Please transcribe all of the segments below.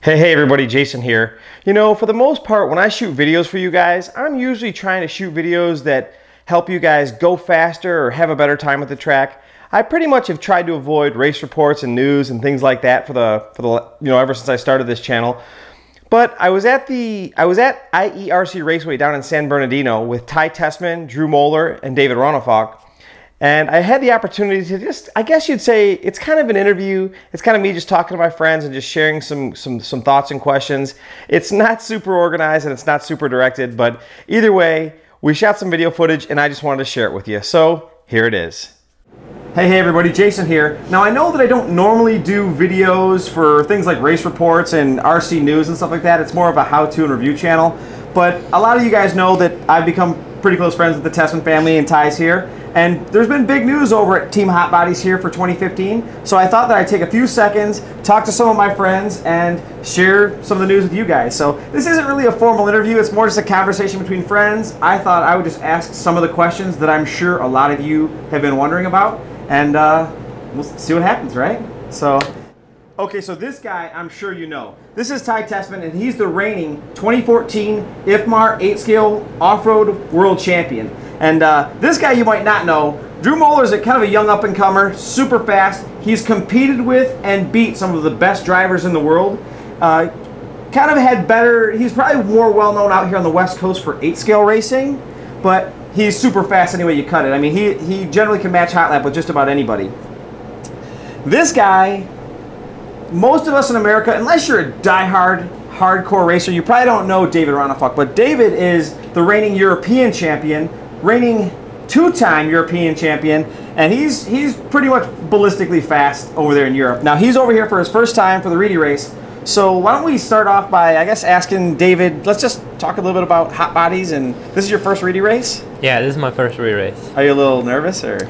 Hey everybody, Jason here. You know, for the most part, when I shoot videos for you guys, I'm usually trying to shoot videos that help you guys go faster or have a better time at the track. I pretty much have tried to avoid race reports and news and things like that for the ever since I started this channel. But I was at IERC Raceway down in San Bernardino with Ty Tessman, Drew Moeller, and David Ronafalk. And I had the opportunity to just, I guess you'd say, it's kind of an interview. It's kind of me just talking to my friends and just sharing some thoughts and questions. It's not super organized and it's not super directed, but either way, we shot some video footage and I just wanted to share it with you. So here it is. Hey everybody, Jason here. Now I know that I don't normally do videos for things like race reports and RC news and stuff like that. It's more of a how-to and review channel. But a lot of you guys know that I've become pretty close friends with the Tessman family and Ty's here. And there's been big news over at Team Hot Bodies here for 2015. So I thought that I'd take a few seconds, talk to some of my friends, and share some of the news with you guys. So this isn't really a formal interview. It's more just a conversation between friends. I thought I would just ask some of the questions that I'm sure a lot of you have been wondering about. And we'll see what happens, right? So, okay, so this guy, I'm sure you know. This is Ty Tessman, and he's the reigning 2014 IFMAR 8-scale off-road world champion. And this guy you might not know. Drew Moeller is kind of a young up-and-comer, super fast. He's competed with and beat some of the best drivers in the world. Kind of had better, he's probably more well-known out here on the West Coast for 8-scale racing, but he's super fast any way you cut it. I mean, he generally can match hot lap with just about anybody. This guy, most of us in America, unless you're a die-hard, hardcore racer, you probably don't know David Ronafalk, but David is the reigning European champion, reigning two-time European champion, and he's pretty much ballistically fast over there in Europe. Now, he's over here for his first time for the Reedy race. So why don't we start off by, I guess, asking David, let's just talk a little bit about hot bodies. And this is your first Reedy race? Yeah, this is my first Reedy race. Are you a little nervous, or?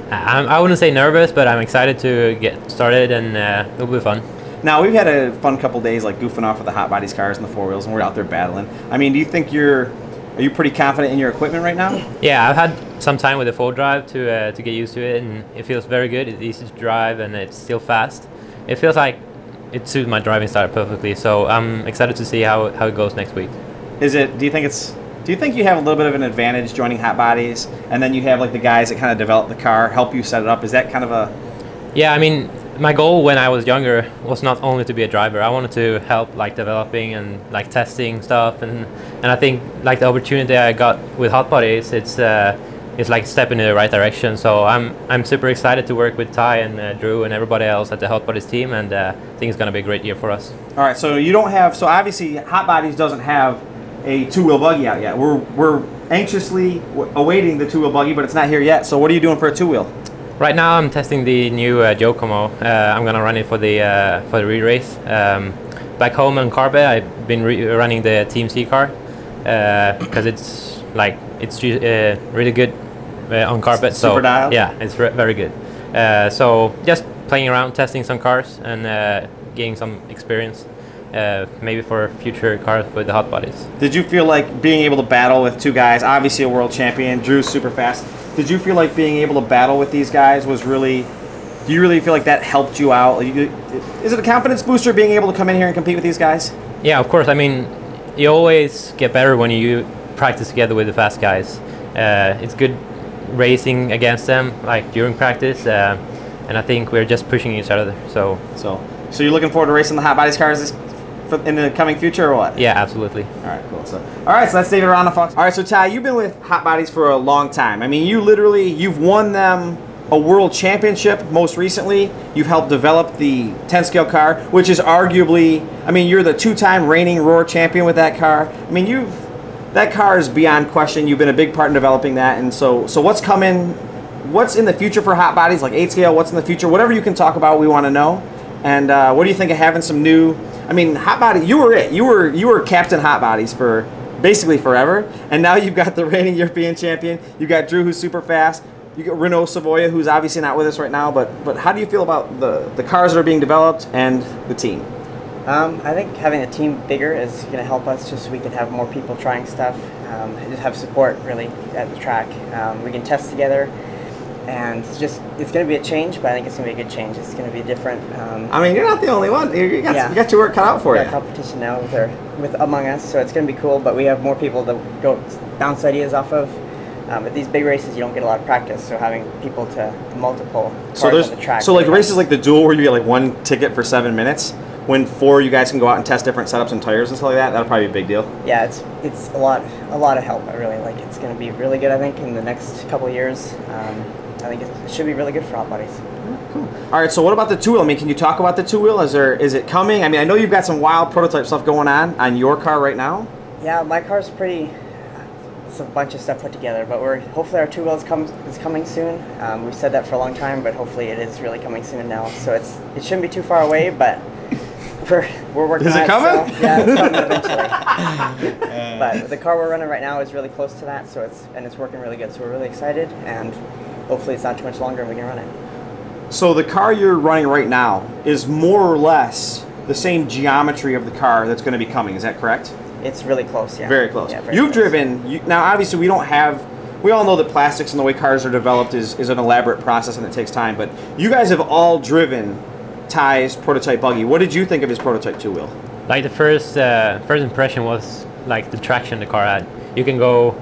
I wouldn't say nervous, but I'm excited to get started, and it'll be fun. Now, we've had a fun couple days, like goofing off with the hot bodies cars and the four wheels, and we're out there battling. I mean, do you think are you pretty confident in your equipment right now? Yeah, I've had some time with the full drive to get used to it, and it feels very good. It's easy to drive, and it's still fast. It feels like it suits my driving style perfectly, so I'm excited to see how it goes next week. Do you think you have a little bit of an advantage joining hot bodies, and then you have like the guys that kind of develop the car, help you set it up? Is that kind of a... Yeah, I mean, my goal when I was younger was not only to be a driver. I wanted to help like developing and like testing stuff, and I think like the opportunity I got with hot bodies, it's like a step in the right direction. So I'm super excited to work with Ty and Drew and everybody else at the hot bodies team, and I think it's going to be a great year for us. All right, so you don't have, so obviously hot bodies doesn't have a two-wheel buggy out yet. We're anxiously awaiting the two-wheel buggy, but it's not here yet. So what are you doing for a two-wheel? Right now I'm testing the new Giacomo. I'm gonna run it for the Reedy race. Back home on carpet, I've been running the Team C car because it's really good on carpet. Super dialed? Yeah, it's very good. So just playing around, testing some cars, and getting some experience. Maybe for future cars with the hot bodies. Did you feel like being able to battle with two guys, obviously a world champion, Drew's super fast, did you feel like being able to battle with these guys was really, do you really feel like that helped you out? Is it a confidence booster being able to come in here and compete with these guys? Yeah, of course. I mean, you always get better when you practice together with the fast guys. It's good racing against them, like during practice, and I think we're just pushing each other. So you're looking forward to racing the hot bodies cars in the coming future, or what? Yeah, absolutely. All right, cool. So that's David Ronafalk. All right, so Ty, you've been with hot bodies for a long time. I mean, you've won them a world championship most recently. You've helped develop the 10-scale car, which is arguably, I mean, you're the two-time reigning Roar champion with that car. I mean, that car is beyond question. You've been a big part in developing that, and so what's coming? What's in the future for hot bodies, like 8-scale? What's in the future? Whatever you can talk about, we want to know. And what do you think of having some new? I mean, hot body. You were it. You were Captain Hot Bodies for basically forever, and now you've got the reigning European champion. You got Drew, who's super fast. You got Renault Savoia, who's obviously not with us right now. But how do you feel about the cars that are being developed and the team? I think having a team bigger is going to help us, just so we can have more people trying stuff and just have support really at the track. We can test together. and it's going to be a change, but I think it's going to be a good change. It's going to be different. I mean, you're not the only one. You got your work cut out for you. We got competition now with among us, so it's going to be cool. But we have more people to go bounce ideas off of. At these big races, you don't get a lot of practice, so having people to multiple cars on the track. So like races like the Duel, where you get like one ticket for 7 minutes, when 4 you guys can go out and test different setups and tires and stuff like that. That'll probably be a big deal. Yeah, it's a lot of help. I really like it. It's going to be really good. I think in the next couple of years. I think it should be really good for hot bodies. Cool. All right, so what about the two-wheel? I mean, can you talk about the two-wheel? Is it coming? I mean, I know you've got some wild prototype stuff going on your car right now. Yeah, my car's pretty. It's a bunch of stuff put together, but hopefully our two-wheel is coming soon. We've said that for a long time, but hopefully it is really coming soon now. So it shouldn't be too far away, but we're working. Is it coming? So, yeah, it's coming eventually. But the car we're running right now is really close to that, so it's working really good. So we're really excited, and hopefully it's not too much longer and we can run it. So the car you're running right now is more or less the same geometry of the car that's going to be coming. Is that correct? It's really close, yeah. Very close. Yeah, very You've close. now obviously we all know that plastics and the way cars are developed is an elaborate process and it takes time, but you guys have all driven Ty's prototype buggy. What did you think of his prototype two-wheel? Like the first impression was like the traction the car had. You can go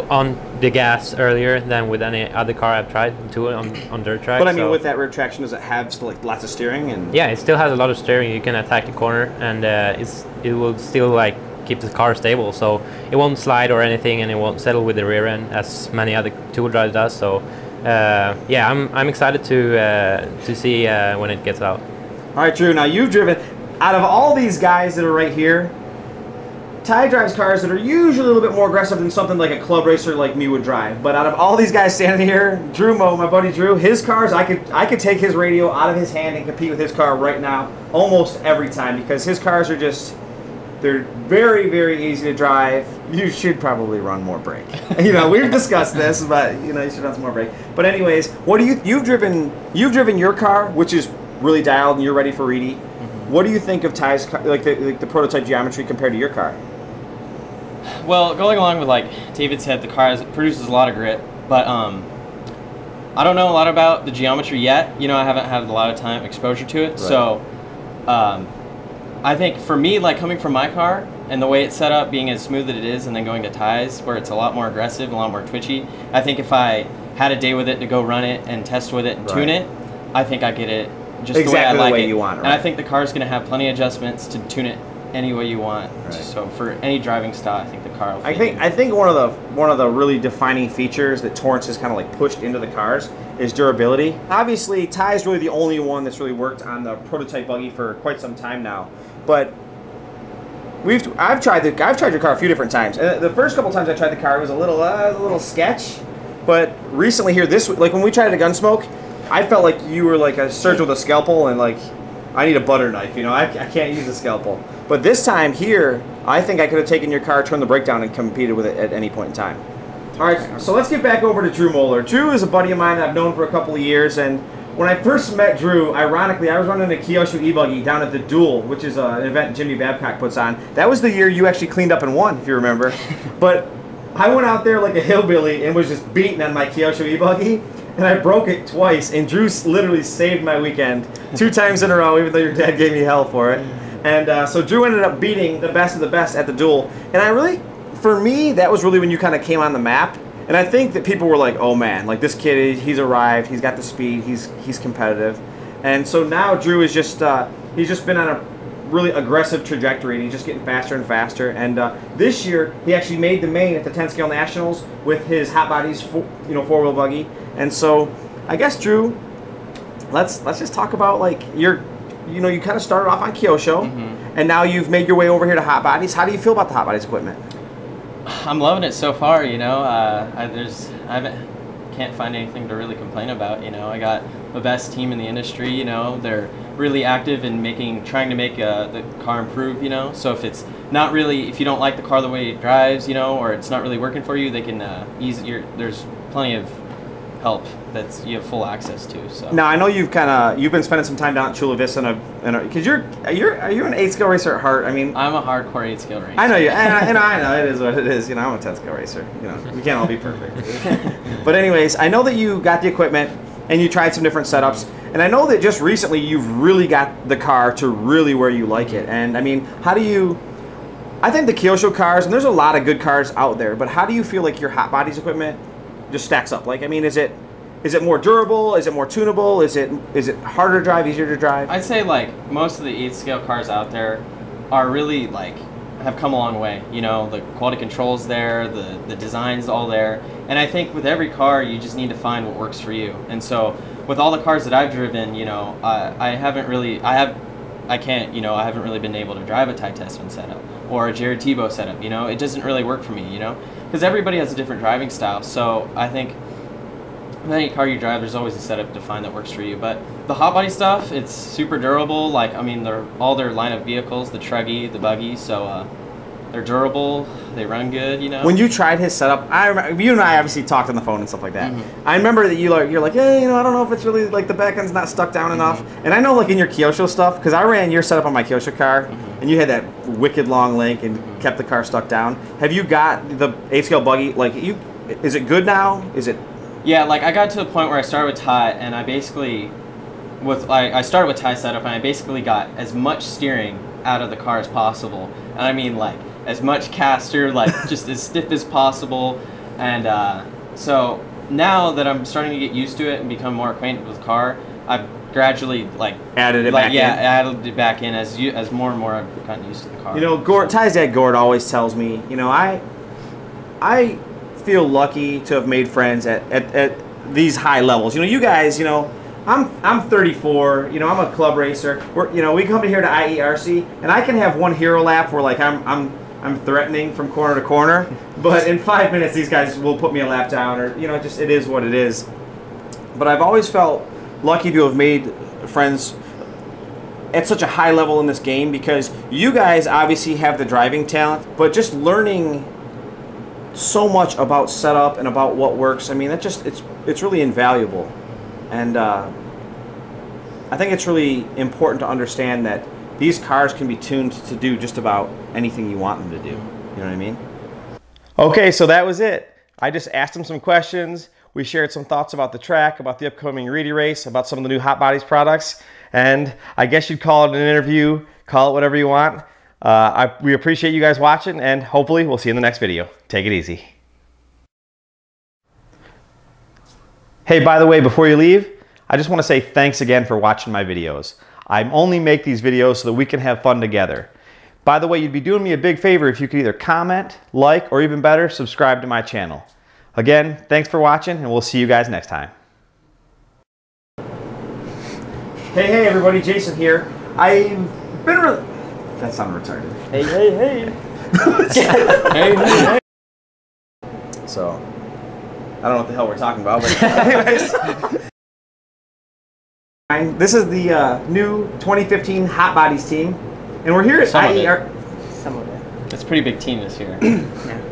on the gas earlier than with any other car I've tried to on dirt track. But I mean, with that rear traction, does it have like lots of steering? And yeah, it still has a lot of steering. You can attack the corner, and it will still like keep the car stable, so it won't slide or anything, and it won't settle with the rear end as many other two-wheel drive does. So yeah, I'm excited to see when it gets out. All right, Drew. Now you've driven out of all these guys that are right here. Ty drives cars that are usually a little bit more aggressive than something like a club racer like me would drive. But out of all these guys standing here, Drew Mo, my buddy Drew, his cars, I could take his radio out of his hand and compete with his car right now almost every time, because his cars are they're very, very easy to drive. You should probably run more brake. You know, we've discussed this, but you know, you should run some more brake. But anyways, you've driven your car, which is really dialed, and you're ready for Reedy. Mm-hmm. What do you think of Ty's car, like the prototype geometry compared to your car? Well, going along with like David said, the car produces a lot of grit, but I don't know a lot about the geometry yet. You know, I haven't had a lot of exposure to it, right. So I think for me, like coming from my car and the way it's set up, being as smooth as it is, and then going to Ty's where it's a lot more aggressive, a lot more twitchy, I think if I had a day with it to go run it and test with it and tune it, I think I get it just exactly the way I like the way it. You want it, right? And I think the car's going to have plenty of adjustments to tune it any way you want. Right. So for any driving style, I think the car will fit I think one of the really defining features that Torrance has kind of like pushed into the cars is durability. Obviously, Ty's really the only one that's really worked on the prototype buggy for quite some time now. But I've tried your car a few different times. The first couple times I tried the car, it was a little sketch. But recently here, like when we tried it at Gunsmoke, I felt like you were like a surgeon with a scalpel, and like I need a butter knife. You know, I can't use a scalpel. But this time here, I think I could have taken your car, turned the brake down, and competed with it at any point in time. All right, so let's get back over to Drew Moeller. Drew is a buddy of mine that I've known for a couple of years, and when I first met Drew, ironically, I was running a Kyosho e-buggy down at the Duel, which is an event Jimmy Babcock puts on. That was the year you actually cleaned up and won, if you remember. But I went out there like a hillbilly and was just beating on my Kyosho e-buggy, and I broke it twice, and Drew literally saved my weekend 2 times in a row, even though your dad gave me hell for it. And so Drew ended up beating the best of the best at the Duel. And for me, that was really when you kind of came on the map. And I think that people were like, oh man, like this kid, he's arrived, he's got the speed, he's competitive. And so now Drew is he's just been on a really aggressive trajectory, and he's just getting faster and faster. And this year, he actually made the main at the 10 Scale Nationals with his Hot Bodies 4-wheel buggy. And so I guess, Drew, let's just talk about like you kind of started off on Kyosho, and now you've made your way over here to Hot Bodies. How do you feel about the Hot Bodies equipment? I'm loving it so far. You know, can't find anything to really complain about. You know, I got the best team in the industry. You know, they're really active in trying to make the car improve. You know, so if you don't like the car the way it drives, you know, or it's not really working for you, they can there's plenty of help that's you have full access to. So now I know you've been spending some time down at Chula Vista, because are you an 8-scale racer at heart? I mean, I'm a hardcore 8-scale racer. I know you, and I know it is what it is. You know, I'm a 10-scale racer. You know, we can't all be perfect. But anyways, I know that you got the equipment and you tried some different setups, and I know that just recently you've really got the car to really where you like it. And I mean, how do you? I think the Kyosho cars, and there's a lot of good cars out there, but how do you feel like your hot bodies equipment just stacks up? Like, I mean, is it more durable? Is it more tunable? Is it harder to drive, easier to drive? I'd say like most of the 8-scale cars out there are really like have come a long way. You know, the quality control's there, the design's all there, and I think with every car you just need to find what works for you. And so with all the cars that I've driven, you know, I haven't really been able to drive a Ty Tessman setup or a Jared Tebow setup. You know, it doesn't really work for me. You know, because everybody has a different driving style. So I think with any car you drive, there's always a setup to find that works for you. But the hot body stuff, it's super durable. Like, I mean, all their line of vehicles, the Truggy, the Buggy, so they're durable. They run good, you know. When you tried his setup, I remember you and I obviously talked on the phone and stuff like that. I remember that you're like, hey, you know, I don't know if it's really like the back end's not stuck down enough. And I know like in your Kyosho stuff, because I ran your setup on my Kyosho car, and you had that wicked long link and kept the car stuck down. Have you got the 8-scale Buggy? Like, is it good now? Is it? Yeah, like I got to the point where I started with Ty, and I basically, I started with Ty setup, and I basically got as much steering out of the car as possible, and I mean like as much caster, like just as stiff as possible, and so now that I'm starting to get used to it and become more acquainted with the car, I've gradually added it back in. Added it back in as more and more I've gotten used to the car. You know, Ty's dad Gord always tells me, you know, I feel lucky to have made friends at these high levels. You know, you guys, you know, I'm 34. You know, I'm a club racer. We come to here to IERC, and I can have one hero lap where like I'm threatening from corner to corner, but in 5 minutes these guys will put me a lap down, or you know, just it is what it is. But I've always felt lucky to have made friends at such a high level in this game, because you guys obviously have the driving talent, but just learning so much about setup and about what works. I mean, it's really invaluable, and I think it's really important to understand that these cars can be tuned to do just about anything you want them to do. You know what I mean? Okay, so that was it. I just asked him some questions. We shared some thoughts about the track, about the upcoming Reedy race, about some of the new Hot Bodies products, and I guess you'd call it an interview, call it whatever you want. We appreciate you guys watching, and hopefully we'll see you in the next video. Take it easy. Hey, by the way, before you leave, I just want to say thanks again for watching my videos. I only make these videos so that we can have fun together. By the way, you'd be doing me a big favor if you could either comment, like, or even better, subscribe to my channel. Again, thanks for watching, and we'll see you guys next time. Hey everybody, Jason here. I've been That sounded retarded. Hey. Hey. So, I don't know what the hell we're talking about, but anyways. This is the new 2015 Hot Bodies team, and we're here at IERC. Some of it. It's a pretty big team this year. Yeah.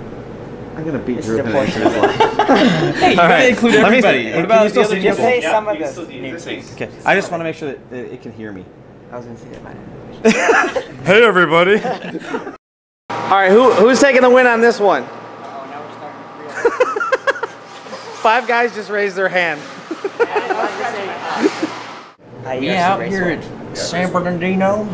I'm gonna beat Drew. Hey, you gotta include everybody. What about the other people? Say some of the. Okay. I just want to make sure that it can hear me. I was gonna say that. Hey everybody. All right, who's taking the win on this one? Oh, now we're starting to 5 guys just raised their hand. We out here at San Bernardino.